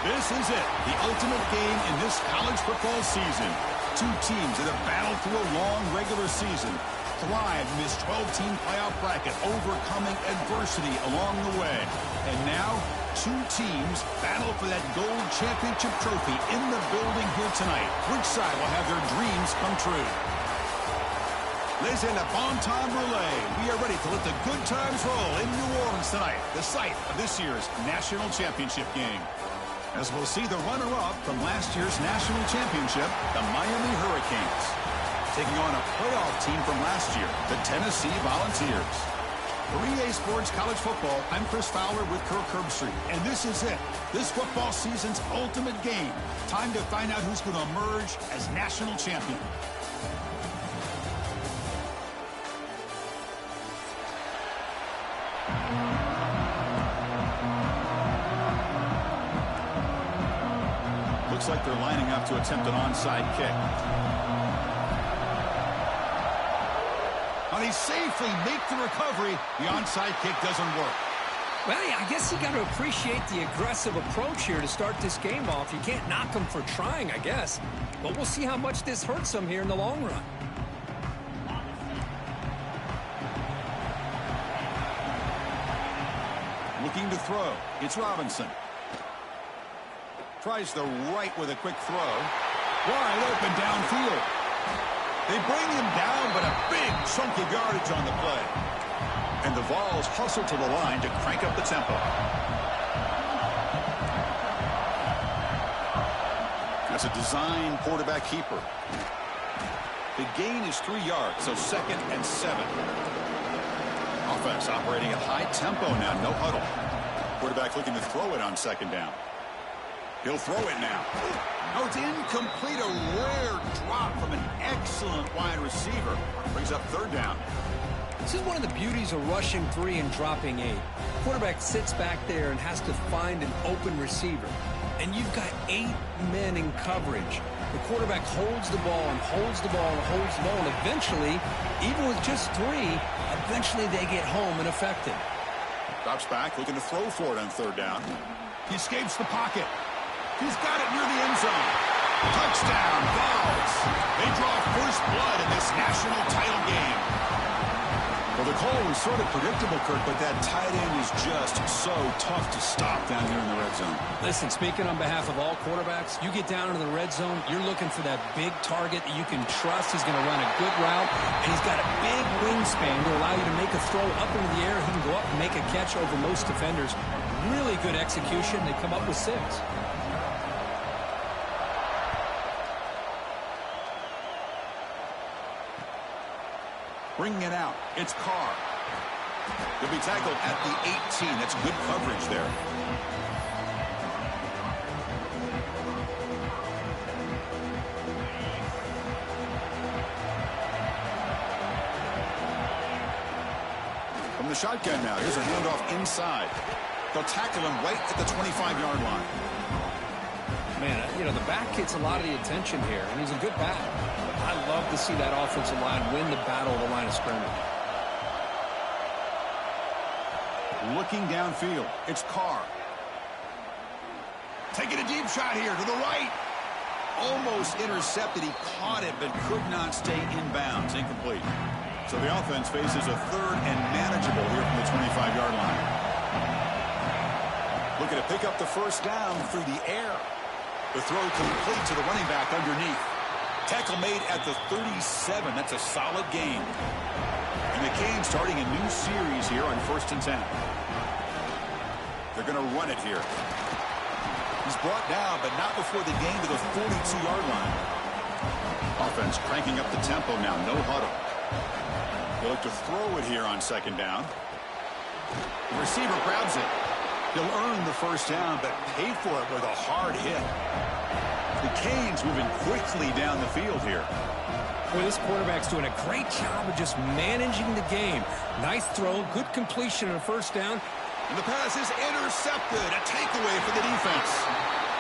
This is it, the ultimate game in this college football season. Two teams that have battled through a long regular season, thrived in this 12-team playoff bracket, overcoming adversity along the way. And now, two teams battle for that gold championship trophy in the building here tonight. Which side will have their dreams come true? Ladies and bon temps relay. We are ready to let the good times roll in New Orleans tonight, the site of this year's national championship game. As we'll see the runner-up from last year's national championship, the Miami Hurricanes, taking on a playoff team from last year, the Tennessee Volunteers. For EA Sports College Football, I'm Chris Fowler with Kirk Herbstreit, and this is it, this football season's ultimate game. Time to find out who's going to emerge as national champion. Looks like they're lining up to attempt an onside kick. Now they safely make the recovery. The onside kick doesn't work. Well, yeah, I guess you got to appreciate the aggressive approach here to start this game off. You can't knock them for trying, I guess. But we'll see how much this hurts them here in the long run. Looking to throw. It's Robinson. Tries the right with a quick throw. Wide open downfield. They bring him down, but a big chunk of yardage on the play. And the Vawls hustle to the line to crank up the tempo. That's a design quarterback keeper. The gain is 3 yards, so 2nd and 7. Offense operating at high tempo now, no huddle. Quarterback looking to throw it on 2nd down. He'll throw it now. Oh, it's incomplete. A rare drop from an excellent wide receiver. Brings up 3rd down. This is one of the beauties of rushing 3 and dropping 8. Quarterback sits back there and has to find an open receiver. And you've got 8 men in coverage. The quarterback holds the ball and holds the ball and holds the ball. And eventually, even with just 3, eventually they get home and affected. Drops back, looking to throw for it on 3rd down. He escapes the pocket. He's got it near the end zone. Touchdown, Vawls. They draw first blood in this national title game. Well, the call was sort of predictable, Kirk, but that tight end is just so tough to stop down here in the red zone. Listen, speaking on behalf of all quarterbacks, you get down into the red zone, you're looking for that big target that you can trust. He's going to run a good route, and he's got a big wingspan to allow you to make a throw up into the air. He can go up and make a catch over most defenders. Really good execution. They come up with 6. Bringing it out, it's Carr. He'll be tackled at the 18. That's good coverage there. From the shotgun now, here's a handoff inside. They'll tackle him right at the 25-yard line. Man, you know, the back gets a lot of the attention here, and he's a good back. I love to see that offensive line win the battle of the line of scrimmage. Looking downfield, it's Carr. Taking a deep shot here to the right. Almost intercepted. He caught it, but could not stay inbounds. Incomplete. So the offense faces a 3rd and manageable here from the 25-yard line. Looking to pick up the first down through the air. The throw complete to the running back underneath. Tackle made at the 37. That's a solid gain. And the Canes starting a new series here on 1st and 10. They're going to run it here. He's brought down, but not before the gain to the 42-yard line. Offense cranking up the tempo now. No huddle. They look to throw it here on 2nd down. The receiver grabs it. He'll earn the first down, but paid for it with a hard hit. The Canes moving quickly down the field here. Boy, this quarterback's doing a great job of just managing the game. Nice throw, good completion on a first down. And the pass is intercepted. A takeaway for the defense.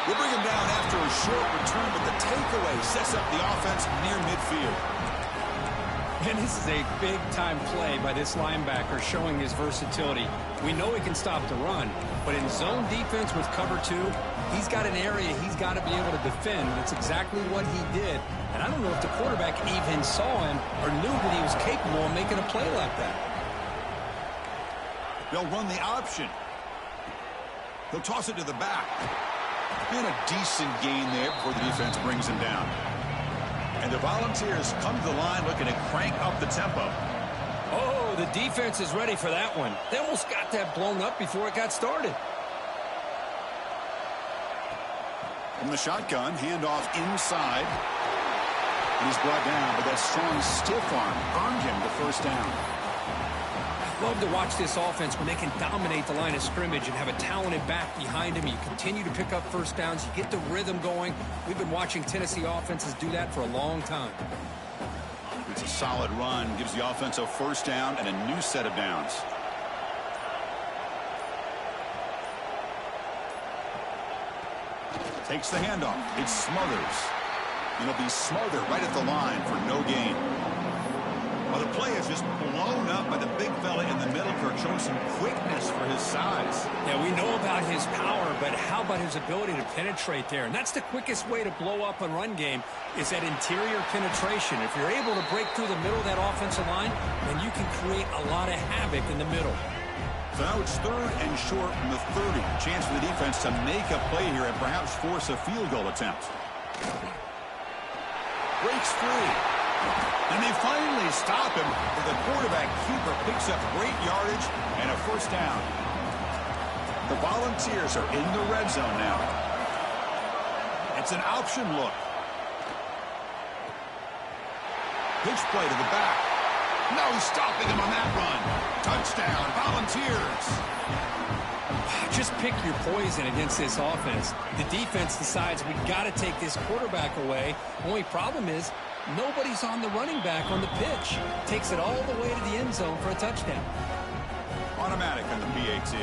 We'll bring him down after a short return, but the takeaway sets up the offense near midfield. And this is a big-time play by this linebacker showing his versatility. We know he can stop the run, but in zone defense with cover 2, he's got an area he's got to be able to defend. That's exactly what he did. And I don't know if the quarterback even saw him or knew that he was capable of making a play like that. They'll run the option. He'll toss it to the back. And a decent gain there before the defense brings him down. And the Volunteers come to the line looking to crank up the tempo. Oh, the defense is ready for that one. They almost got that blown up before it got started. From the shotgun, handoff inside. And he's brought down, but that strong stiff arm earned him the first down. Love to watch this offense when they can dominate the line of scrimmage and have a talented back behind him. You continue to pick up first downs. You get the rhythm going. We've been watching Tennessee offenses do that for a long time. It's a solid run. Gives the offense a first down and a new set of downs. Takes the handoff. It smothers. And it'll be smothered right at the line for no gain. Well, the play is just blown up by the big fella in the middle. Kirk showing some quickness for his size. Yeah, we know about his power, but how about his ability to penetrate there? And that's the quickest way to blow up a run game is that interior penetration. If you're able to break through the middle of that offensive line, then you can create a lot of havoc in the middle. So now it's 3rd and short from the 30. Chance for the defense to make a play here and perhaps force a field goal attempt. Breaks free. And they finally stop him, but the quarterback keeper picks up great yardage and a first down. The Volunteers are in the red zone now. It's an option look. Pitch play to the back. No stopping him on that run. Touchdown, Volunteers. Just pick your poison against this offense. The defense decides we got to take this quarterback away. Only problem is nobody's on the running back on the pitch. Takes it all the way to the end zone for a touchdown. Automatic on the PAT.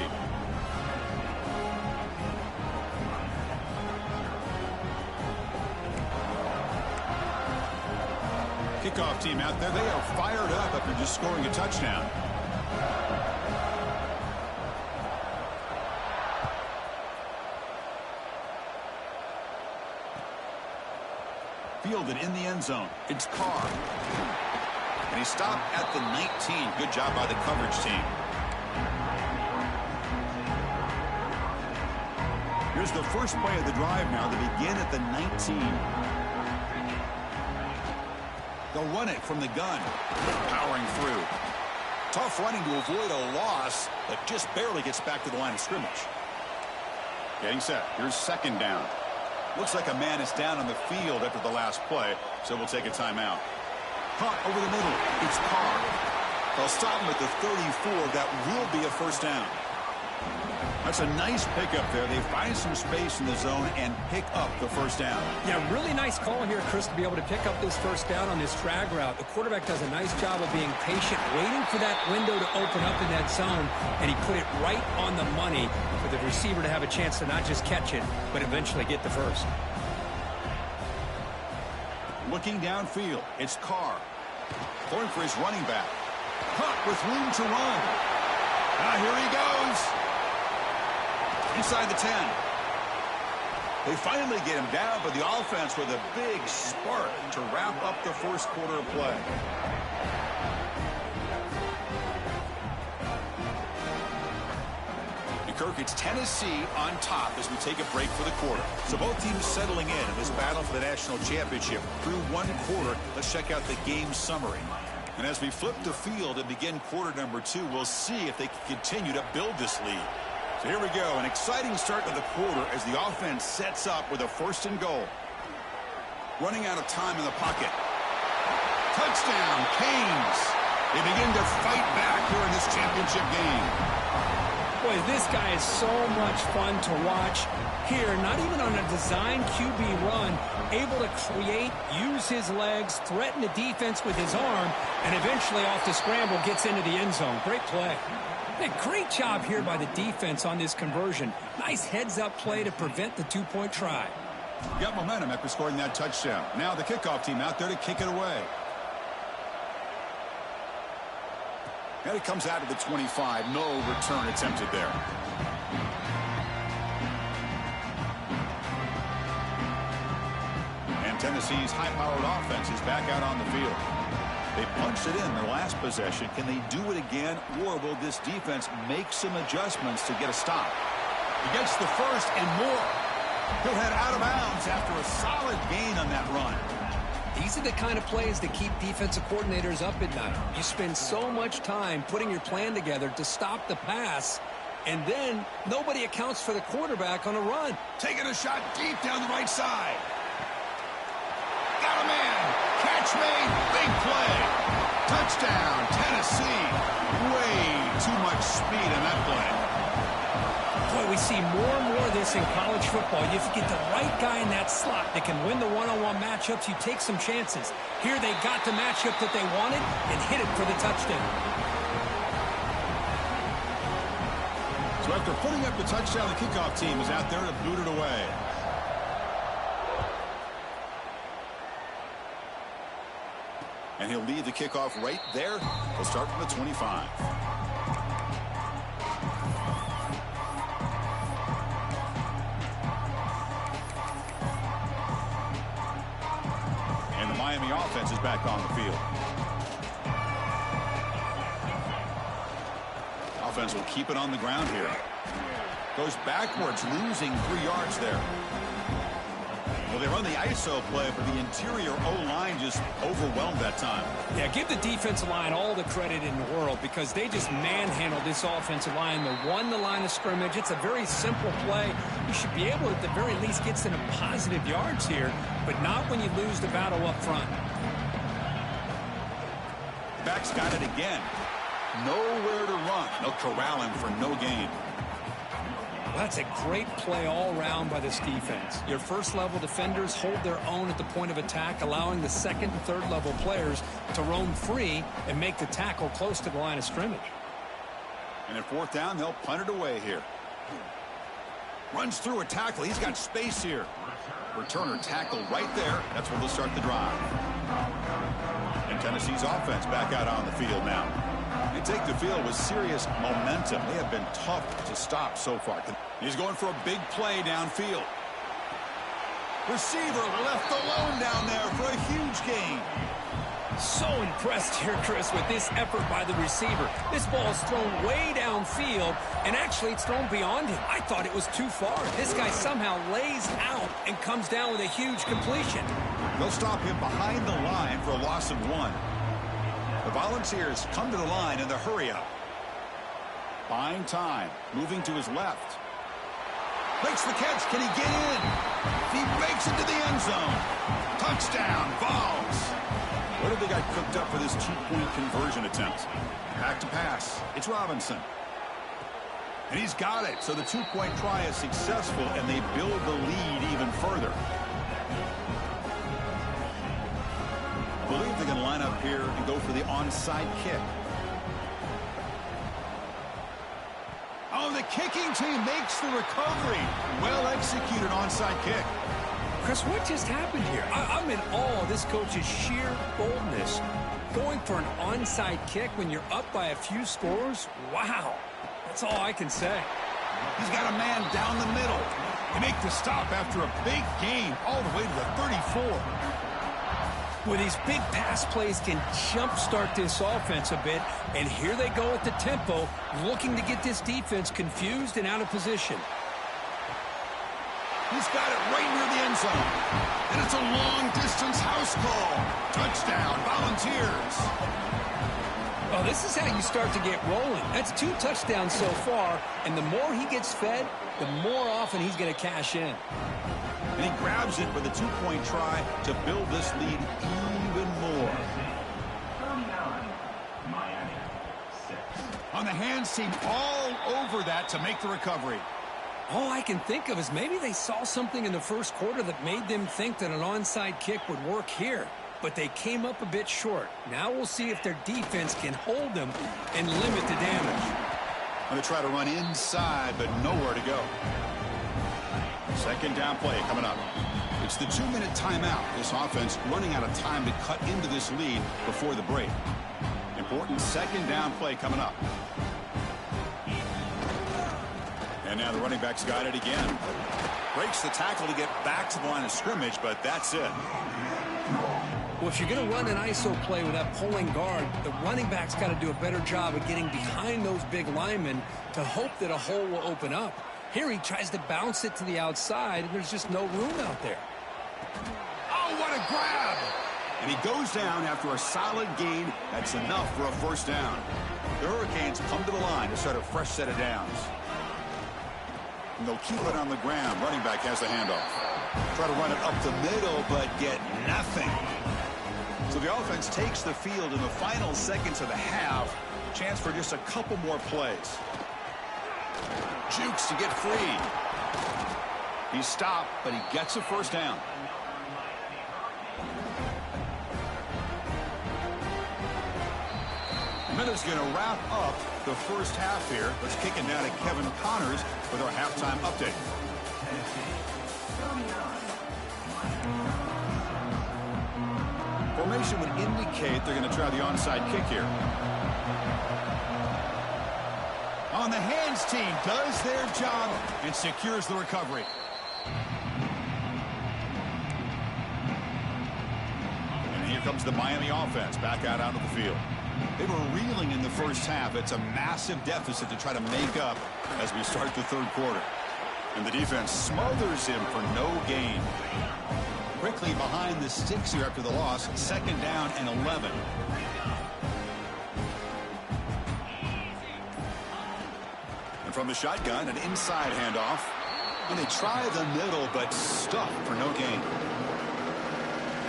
Kickoff team out there. They are fired up after just scoring a touchdown. Fielded in the end zone. It's Carr. And he stopped at the 19. Good job by the coverage team. Here's the first play of the drive now. They begin at the 19. They'll run it from the gun. Powering through. Tough running to avoid a loss, but just barely gets back to the line of scrimmage. Getting set. Here's second down. Looks like a man is down on the field after the last play, so we'll take a timeout. Caught over the middle. It's Carr. They'll stop him at the 34. That will be a first down. That's a nice pickup there. They find some space in the zone and pick up the first down. Yeah, really nice call here, Chris, to be able to pick up this first down on this drag route. The quarterback does a nice job of being patient, waiting for that window to open up in that zone, and he put it right on the money for the receiver to have a chance to not just catch it, but eventually get the first. Looking downfield, it's Carr. Throwing for his running back. Caught with room to run. Now here he goes. Inside the 10. They finally get him down, but the offense with a big spark to wrap up the first quarter of play. Kirk, it's Tennessee on top as we take a break for the quarter. So both teams settling in this battle for the national championship through one quarter. Let's check out the game summary. And as we flip the field and begin quarter number 2, we'll see if they can continue to build this lead. So here we go, an exciting start to the quarter as the offense sets up with a 1st and goal. Running out of time in the pocket. Touchdown, Canes. They begin to fight back here in this championship game. Boy, this guy is so much fun to watch here. Not even on a design QB run, able to create, use his legs, threaten the defense with his arm, and eventually off the scramble gets into the end zone. Great play. Hey, great job here by the defense on this conversion. Nice heads-up play to prevent the 2-point try. Got momentum after scoring that touchdown. Now the kickoff team out there to kick it away. And it comes out to the 25. No return attempted there. And Tennessee's high-powered offense is back out on the field. They punched it in their last possession. Can they do it again, or will this defense make some adjustments to get a stop? He gets the first and more. He'll head out of bounds after a solid gain on that run. These are the kind of plays that keep defensive coordinators up at night. You spend so much time putting your plan together to stop the pass, and then nobody accounts for the quarterback on a run. Taking a shot deep down the right side. Got a man. Catch made. Big play. Touchdown, Tennessee. Way too much speed in that play. Boy, we see more and more of this in college football. If you get the right guy in that slot that can win the one-on-one matchups, you take some chances. Here they got the matchup that they wanted and hit it for the touchdown. So after putting up the touchdown, the kickoff team is out there to boot it away. And he'll lead the kickoff right there. He'll start from the 25. And the Miami offense is back on the field. Offense will keep it on the ground here. Goes backwards, losing 3 yards there. Well, they run the ISO play, but the interior O-line just overwhelmed that time. Yeah, give the defensive line all the credit in the world because they just manhandled this offensive line. They won the line of scrimmage. It's a very simple play. You should be able to, at the very least, get some positive yards here, but not when you lose the battle up front. Back's got it again. Nowhere to run. They'll corral him for no gain. Well, that's a great play all around by this defense. Your first-level defenders hold their own at the point of attack, allowing the second and third-level players to roam free and make the tackle close to the line of scrimmage. And at 4th down, they'll punt it away here. Runs through a tackle. He's got space here. Returner tackle right there. That's where they'll start the drive. And Tennessee's offense back out on the field now. They take the field with serious momentum. They have been tough to stop so far. He's going for a big play downfield. Receiver left alone down there for a huge gain. So impressed here, Chris, with this effort by the receiver. This ball is thrown way downfield, and actually it's thrown beyond him. I thought it was too far. This guy somehow lays out and comes down with a huge completion. They'll stop him behind the line for a loss of 1. The Volunteers come to the line in the hurry-up. Buying time, moving to his left. Makes the catch. Can he get in? He makes it to the end zone. Touchdown, Vawls. What have they got cooked up for this 2-point conversion attempt? Back to pass. It's Robinson. And he's got it. So the 2-point try is successful, and they build the lead even further. I believe they're going to line up here and go for the onside kick. Oh, the kicking team makes the recovery. Well-executed onside kick. Chris, what just happened here? I'm in awe of this coach's sheer boldness. Going for an onside kick when you're up by a few scores? Wow. That's all I can say. He's got a man down the middle. They make the stop after a big gain all the way to the 34. Well, these big pass plays can jumpstart this offense a bit, and here they go at the tempo, looking to get this defense confused and out of position. He's got it right near the end zone. And it's a long-distance house call. Touchdown, Volunteers. Oh, this is how you start to get rolling. That's 2 touchdowns so far, and the more he gets fed, the more often he's going to cash in. And he grabs it with a 2-point try to build this lead even more. On the hands team, all over that to make the recovery. All I can think of is maybe they saw something in the first quarter that made them think that an onside kick would work here. But they came up a bit short. Now we'll see if their defense can hold them and limit the damage. Going to try to run inside, but nowhere to go. 2nd down play coming up. It's the 2-minute timeout. This offense running out of time to cut into this lead before the break. And Important second down play coming up. And now the running back's got it again. Breaks the tackle to get back to the line of scrimmage, but that's it. Well, if you're going to run an ISO play with that pulling guard, the running back's got to do a better job of getting behind those big linemen to hope that a hole will open up. Here he tries to bounce it to the outside, and there's just no room out there. Oh, what a grab! And he goes down after a solid gain. That's enough for a first down. The Hurricanes come to the line to start a fresh set of downs. And they'll keep it on the ground. Running back has the handoff. Try to run it up the middle, but get nothing. So the offense takes the field in the final seconds of the half. Chance for just a couple more plays. Jukes to get free. He's stopped, but he gets a first down. Minute's going to wrap up the first half here. Let's kick it now to Kevin Connors with our halftime update. Formation would indicate they're going to try the onside kick here. On the hands team does their job and secures the recovery. And here comes the Miami offense back out onto the field. They were reeling in the first half. It's a massive deficit to try to make up as we start the third quarter. And the defense smothers him for no gain. Quickly behind the sticks here after the loss. Second down and 11. And from the shotgun, an inside handoff. And they try the middle, but stuck for no gain.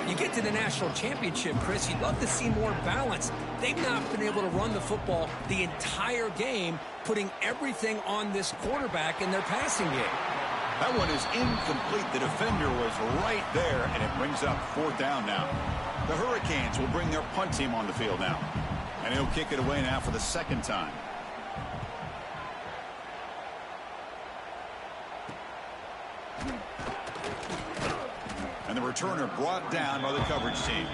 You get to the national championship, Chris, you'd love to see more balance. They've not been able to run the football the entire game, putting everything on this quarterback in their passing game. That one is incomplete. The defender was right there, and it brings up fourth down now. The Hurricanes will bring their punt team on the field now. And he'll kick it away now for the second time. And the returner brought down by the coverage team.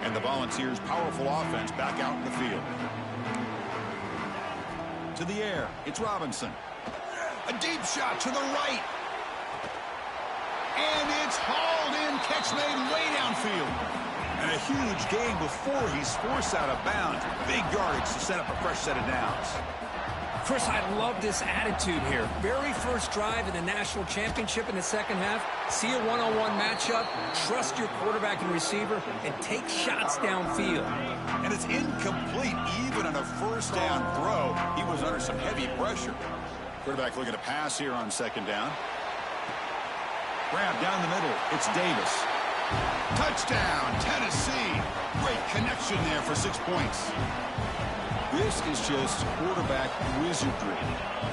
And the Volunteers' powerful offense back out in the field. To the air, it's Robinson. A deep shot to the right. And it's hauled in, catch made way downfield. And a huge gain before he's forced out of bounds. Big yardage to set up a fresh set of downs. Chris, I love this attitude here. Very first drive in the national championship in the second half. See a one-on-one matchup, trust your quarterback and receiver, and take shots downfield. And it's incomplete even on a first down throw. He was under some heavy pressure. Quarterback looking to pass here on second down. Grab down the middle. It's Davis. Touchdown, Tennessee. Great connection there for 6 points. This is just quarterback wizardry.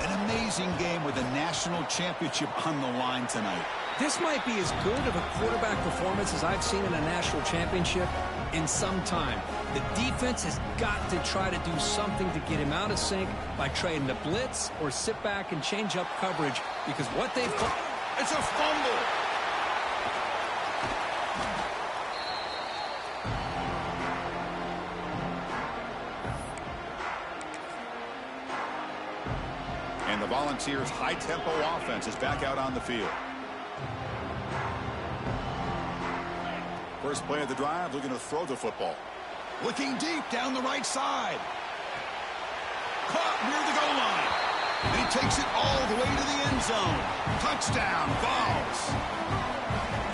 An amazing game with a national championship on the line tonight. This might be as good of a quarterback performance as I've seen in a national championship in some time. The defense has got to try to do something to get him out of sync by trading the blitz or sit back and change up coverage, because what they've... It's a fumble. And the Volunteers' high-tempo offense is back out on the field. First play of the drive, looking to throw the football. Looking deep down the right side. Caught near the goal line. And he takes it all the way to the end zone. Touchdown, Vawls.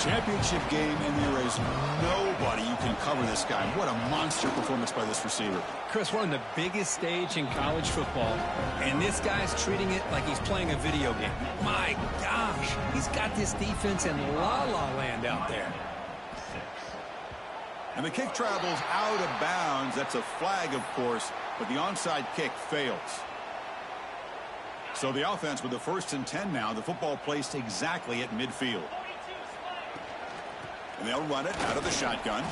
Championship game, and there is nobody you can cover this guy. What a monster performance by this receiver. Chris, we're on the biggest stage in college football, and this guy's treating it like he's playing a video game. My gosh, he's got this defense in la-la land out there. And the kick travels out of bounds. That's a flag, of course, but the onside kick fails. So the offense with the 1st and 10 now, the football placed exactly at midfield. And they'll run it out of the shotgun.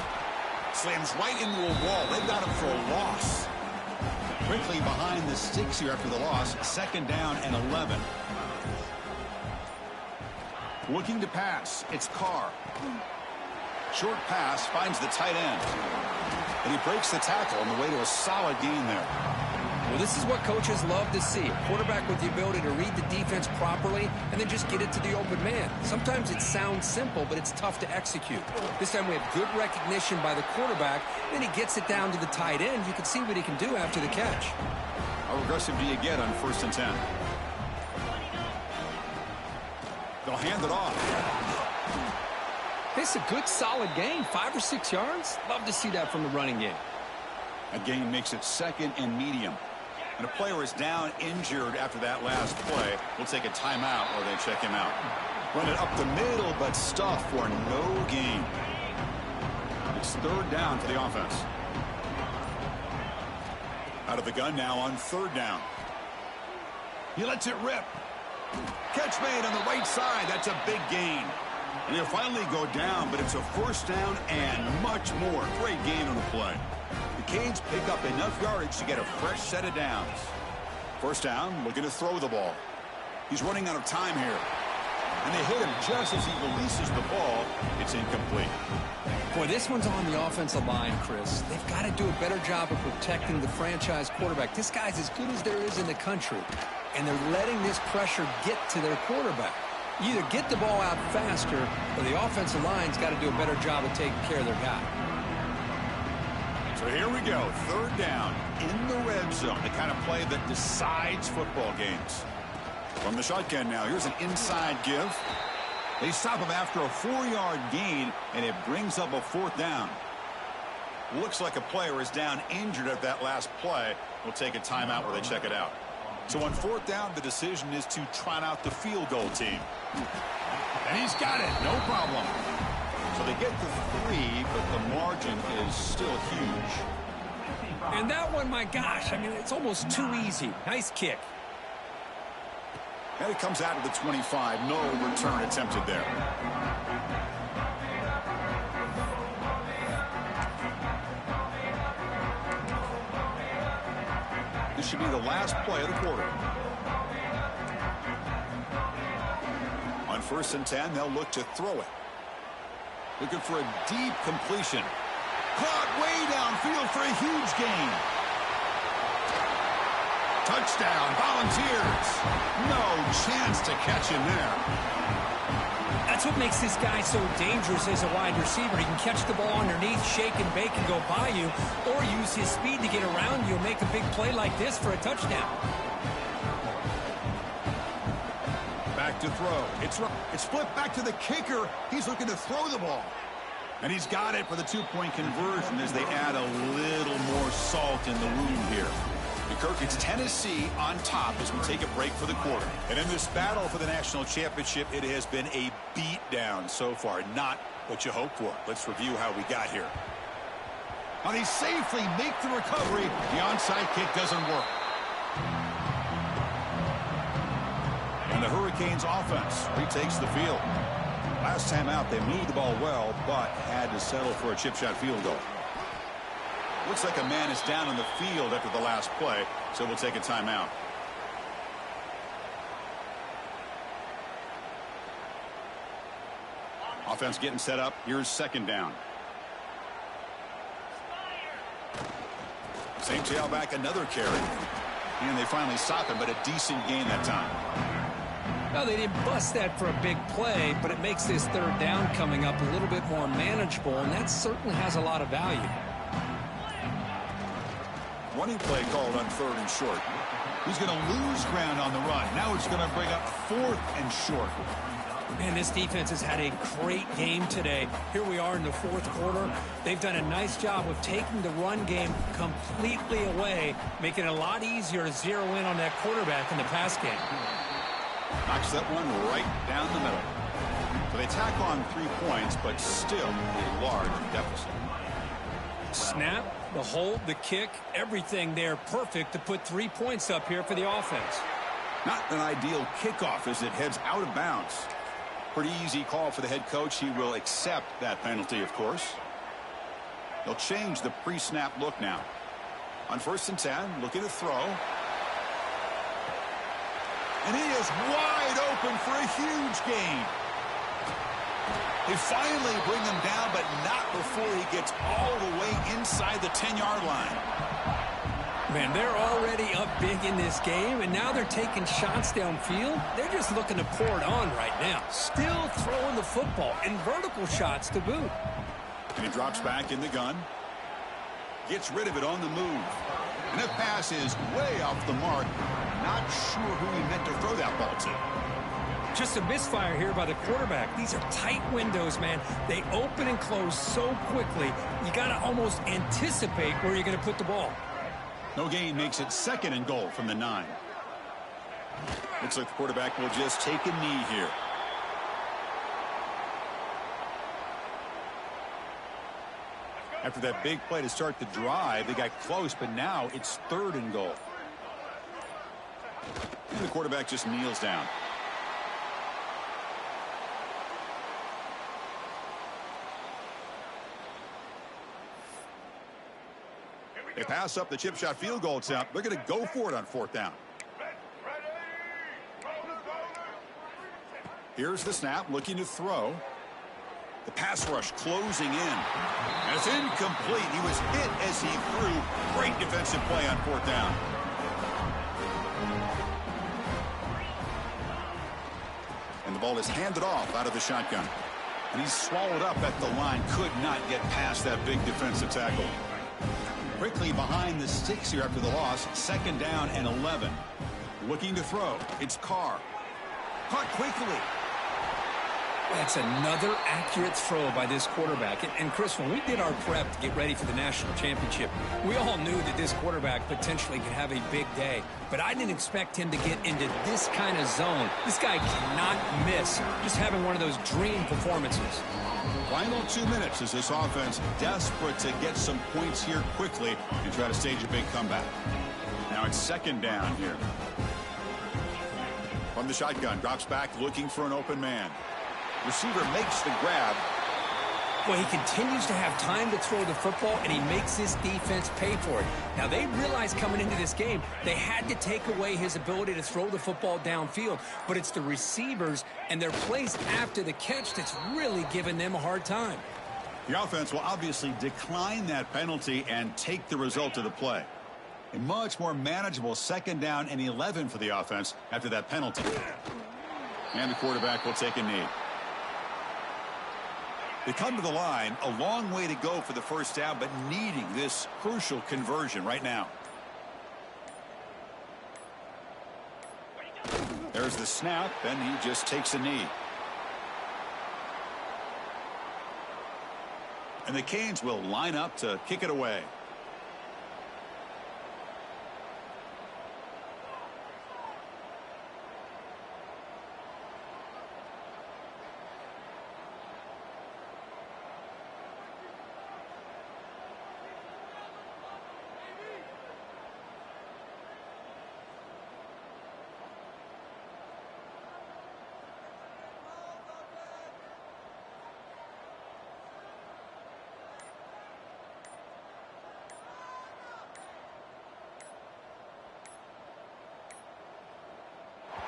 Slams right into a wall. They've got him for a loss. Quickly behind the sticks here after the loss. Second down and 11. Looking to pass. It's Carr. Short pass finds the tight end. And he breaks the tackle on the way to a solid gain there. Well, this is what coaches love to see. A quarterback with the ability to read the defense properly and then just get it to the open man. Sometimes it sounds simple, but it's tough to execute. This time we have good recognition by the quarterback. Then he gets it down to the tight end. You can see what he can do after the catch. How aggressive do you get on 1st and 10? They'll hand it off. It's a good, solid gain. 5 or 6 yards. Love to see that from the running game. A gain makes it 2nd and medium. And a player is down injured after that last play. We'll take a timeout or they check him out. Run it up the middle, but stuff for no gain. It's 3rd down for the offense. Out of the gun now on 3rd down. He lets it rip. Catch made on the right side. That's a big gain. And he'll finally go down, but it's a 1st down and much more. Great gain on the play. The Canes pick up enough yardage to get a fresh set of downs. 1st down, looking to throw the ball. He's running out of time here. And they hit him just as he releases the ball. It's incomplete. Boy, this one's on the offensive line, Chris. They've got to do a better job of protecting the franchise quarterback. This guy's as good as there is in the country. And they're letting this pressure get to their quarterback. You either get the ball out faster, or the offensive line's got to do a better job of taking care of their guy. So here we go, 3rd down in the red zone, the kind of play that decides football games. From the shotgun now, here's an inside give. They stop him after a 4-yard gain, and it brings up a 4th down. Looks like a player is down injured at that last play. We'll take a timeout where they check it out. So on 4th down, the decision is to trot out the field goal team. And he's got it, no problem. So they get the 3, but the margin is still huge. And that one, my gosh, I mean, it's almost too easy. Nice kick. And it comes out of the 25. No return attempted there. This should be the last play of the quarter. On 1st and 10, they'll look to throw it. Looking for a deep completion. Caught way downfield for a huge gain. Touchdown, Volunteers. No chance to catch him there. That's what makes this guy so dangerous as a wide receiver. He can catch the ball underneath, shake and bake and go by you, or use his speed to get around you and make a big play like this for a touchdown. Back to throw. It's flipped back to the kicker. He's looking to throw the ball. And he's got it for the 2-point conversion as they add a little more salt in the wound here. Kirk, it's Tennessee on top as we take a break for the quarter. And in this battle for the national championship, it has been a beatdown so far. Not what you hope for. Let's review how we got here. Now they safely make the recovery. The onside kick doesn't work. And the Hurricanes offense retakes the field. Last time out, they moved the ball well, but had to settle for a chip shot field goal. Looks like a man is down on the field after the last play, so we'll take a timeout. Offense getting set up. Here's 2nd down. Same tailback, another carry. And they finally stop him, but a decent gain that time. Well, they didn't bust that for a big play, but it makes this 3rd down coming up a little bit more manageable, and that certainly has a lot of value. Running play called on 3rd and short. He's going to lose ground on the run. Now it's going to bring up 4th and short. Man, this defense has had a great game today. Here we are in the 4th quarter. They've done a nice job of taking the run game completely away, making it a lot easier to zero in on that quarterback in the pass game. Knocks that one right down the middle. So they tack on 3 points, but still a large deficit. Snap, the hold, the kick, everything there perfect to put 3 points up here for the offense. Not an ideal kickoff as it heads out of bounds. Pretty easy call for the head coach. He will accept that penalty, of course. They'll change the pre-snap look now. On 1st and 10, looking to throw. And he is wide open for a huge gain. They finally bring him down, but not before he gets all the way inside the 10-yard line. Man, they're already up big in this game, and now they're taking shots downfield. They're just looking to pour it on right now. Still throwing the football, and vertical shots to boot. And he drops back in the gun. Gets rid of it on the move. And that pass is way off the mark. Not sure who he meant to throw that ball to. Just a misfire here by the quarterback. These are tight windows, man. They open and close so quickly, you got to almost anticipate where you're going to put the ball. No gain makes it 2nd and goal from the 9. Looks like the quarterback will just take a knee here. After that big play to start the drive, they got close, but now it's 3rd and goal. And the quarterback just kneels down. They pass up the chip shot field goal attempt. They're going to go for it on 4th down. Here's the snap, looking to throw. The pass rush closing in. And it's incomplete. He was hit as he threw. Great defensive play on 4th down. And the ball is handed off out of the shotgun. And he's swallowed up at the line. Could not get past that big defensive tackle. Quickly behind the sticks here after the loss. 2nd down and 11. Looking to throw. It's Carr. Caught quickly. That's another accurate throw by this quarterback. And Chris, when we did our prep to get ready for the national championship, we all knew that this quarterback potentially could have a big day. But I didn't expect him to get into this kind of zone. This guy cannot miss. Just having one of those dream performances. Final 2 minutes as this offense desperate to get some points here quickly and try to stage a big comeback. Now it's 2nd down here. From the shotgun, drops back looking for an open man. Receiver makes the grab. Well, he continues to have time to throw the football, and he makes his defense pay for it. Now, they realized coming into this game they had to take away his ability to throw the football downfield, but it's the receivers and their plays after the catch that's really giving them a hard time. The offense will obviously decline that penalty and take the result of the play. A much more manageable 2nd down and 11 for the offense after that penalty. And the quarterback will take a knee. They come to the line, a long way to go for the 1st down, but needing this crucial conversion right now. There's the snap, and he just takes a knee. And the Canes will line up to kick it away.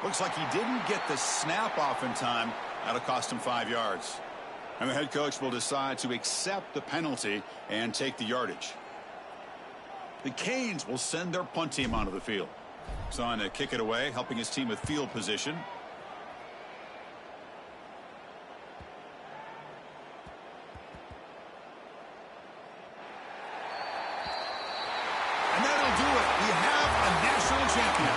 Looks like he didn't get the snap off in time. That'll cost him 5 yards. And the head coach will decide to accept the penalty and take the yardage. The Canes will send their punt team onto the field. He's on to kick it away, helping his team with field position. And that'll do it. We have a national champion.